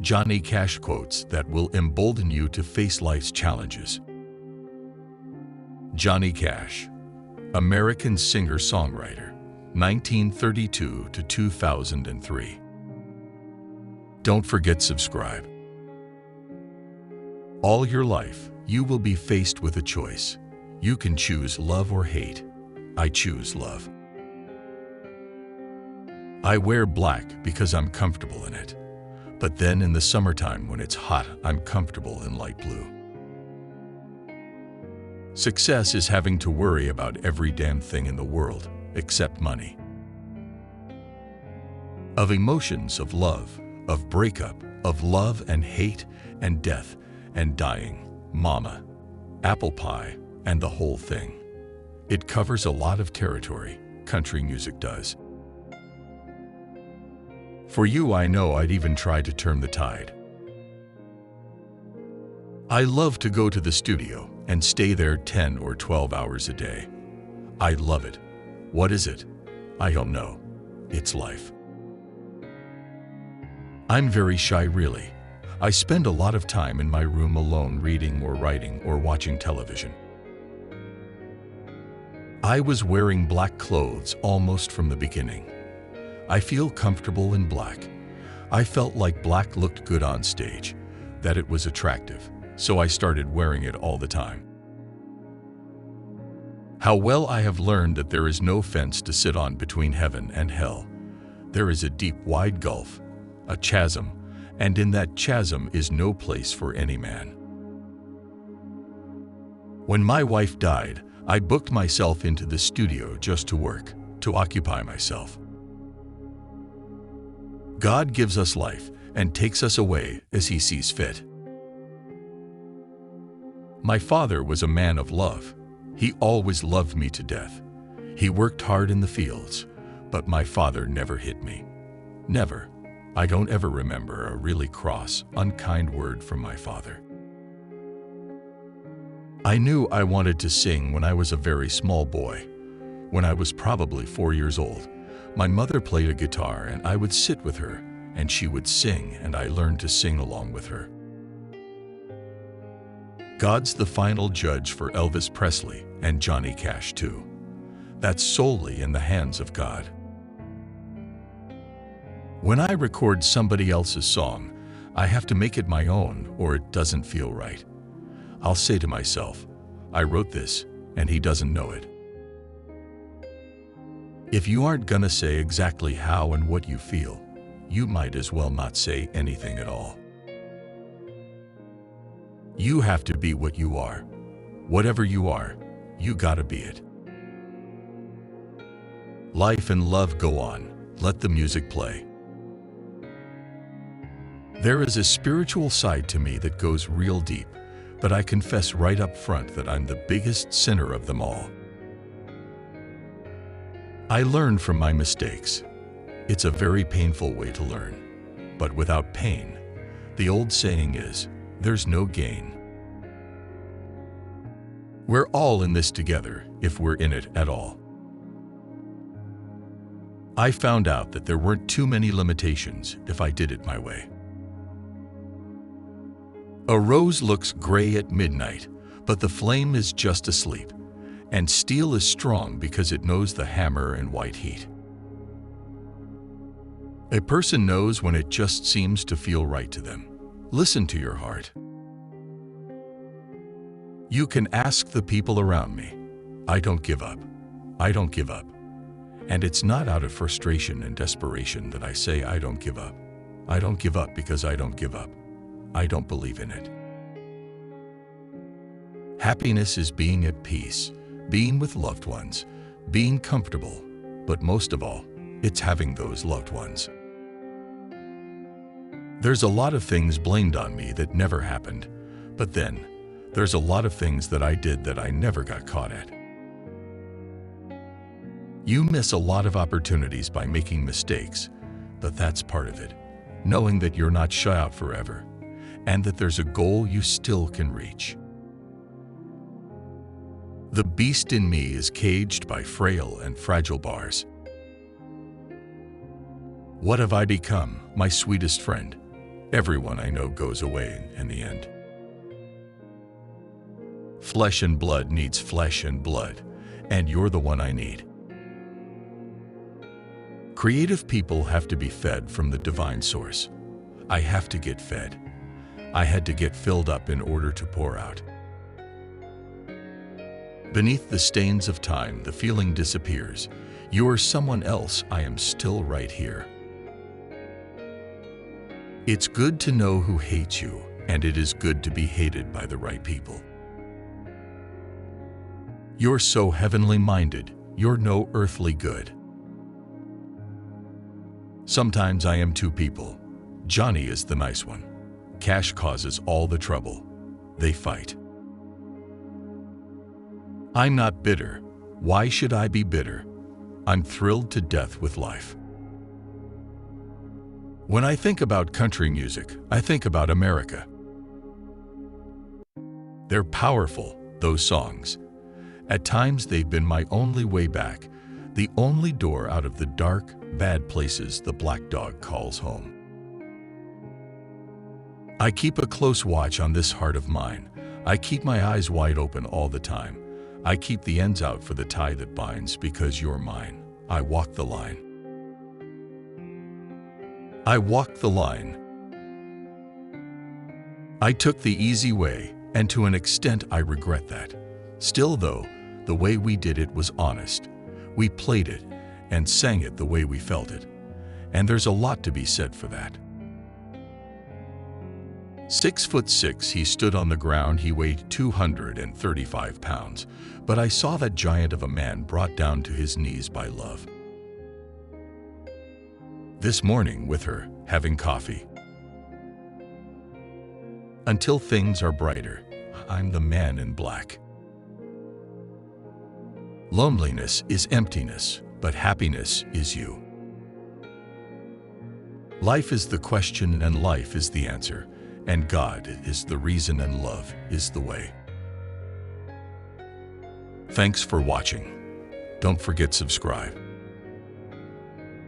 Johnny Cash quotes that will embolden you to face life's challenges. Johnny Cash, American singer-songwriter, 1932 to 2003. Don't forget subscribe. All your life, you will be faced with a choice. You can choose love or hate. I choose love. I wear black because I'm comfortable in it. But then in the summertime when it's hot, I'm comfortable in light blue. Success is having to worry about every damn thing in the world, except money. Of emotions, of love, of breakup, of love and hate and death and dying, mama, apple pie, and the whole thing. It covers a lot of territory, country music does. For you, I know I'd even try to turn the tide. I love to go to the studio and stay there 10 or 12 hours a day. I love it. What is it? I don't know. It's life. I'm very shy, really. I spend a lot of time in my room alone reading or writing or watching television. I was wearing black clothes almost from the beginning. I feel comfortable in black. I felt like black looked good on stage, that it was attractive, so I started wearing it all the time. How well I have learned that there is no fence to sit on between heaven and hell. There is a deep, wide gulf, a chasm, and in that chasm is no place for any man. When my wife died, I booked myself into the studio just to work, to occupy myself. God gives us life and takes us away as He sees fit. My father was a man of love. He always loved me to death. He worked hard in the fields, but my father never hit me. Never. I don't ever remember a really cross, unkind word from my father. I knew I wanted to sing when I was a very small boy. When I was probably 4 years old, my mother played a guitar and I would sit with her and she would sing and I learned to sing along with her. God's the final judge for Elvis Presley and Johnny Cash too. That's solely in the hands of God. When I record somebody else's song, I have to make it my own or it doesn't feel right. I'll say to myself, I wrote this and he doesn't know it. If you aren't gonna say exactly how and what you feel, you might as well not say anything at all. You have to be what you are. Whatever you are, you gotta be it. Life and love go on. Let the music play. There is a spiritual side to me that goes real deep, but I confess right up front that I'm the biggest sinner of them all. I learn from my mistakes. It's a very painful way to learn, but without pain, the old saying is, there's no gain. We're all in this together if we're in it at all. I found out that there weren't too many limitations if I did it my way. A rose looks gray at midnight, but the flame is just asleep, and steel is strong because it knows the hammer and white heat. A person knows when it just seems to feel right to them. Listen to your heart. You can ask the people around me. I don't give up. I don't give up. And it's not out of frustration and desperation that I say I don't give up. I don't give up because I don't give up. I don't believe in it. Happiness is being at peace, being with loved ones, being comfortable, but most of all, it's having those loved ones. There's a lot of things blamed on me that never happened, but then there's a lot of things that I did that I never got caught at. You miss a lot of opportunities by making mistakes, but that's part of it, knowing that you're not shut out forever, and that there's a goal you still can reach. The beast in me is caged by frail and fragile bars. What have I become, my sweetest friend? Everyone I know goes away in the end. Flesh and blood needs flesh and blood, and you're the one I need. Creative people have to be fed from the divine source. I have to get fed. I had to get filled up in order to pour out. Beneath the stains of time, the feeling disappears. You are someone else, I am still right here. It's good to know who hates you, and it is good to be hated by the right people. You're so heavenly minded, you're no earthly good. Sometimes I am two people. Johnny is the nice one. Cash causes all the trouble. They fight. I'm not bitter. Why should I be bitter? I'm thrilled to death with life. When I think about country music, I think about America. They're powerful, those songs. At times they've been my only way back, the only door out of the dark, bad places the black dog calls home. I keep a close watch on this heart of mine. I keep my eyes wide open all the time. I keep the ends out for the tie that binds because you're mine. I walk the line. I walk the line. I took the easy way, and to an extent I regret that. Still though, the way we did it was honest. We played it and sang it the way we felt it. And there's a lot to be said for that. 6'6", he stood on the ground, he weighed 235 pounds, but I saw that giant of a man brought down to his knees by love. This morning with her, having coffee. Until things are brighter, I'm the man in black. Loneliness is emptiness, but happiness is you. Life is the question and life is the answer, and God is the reason and love is the way. Thanks for watching. Don't forget subscribe.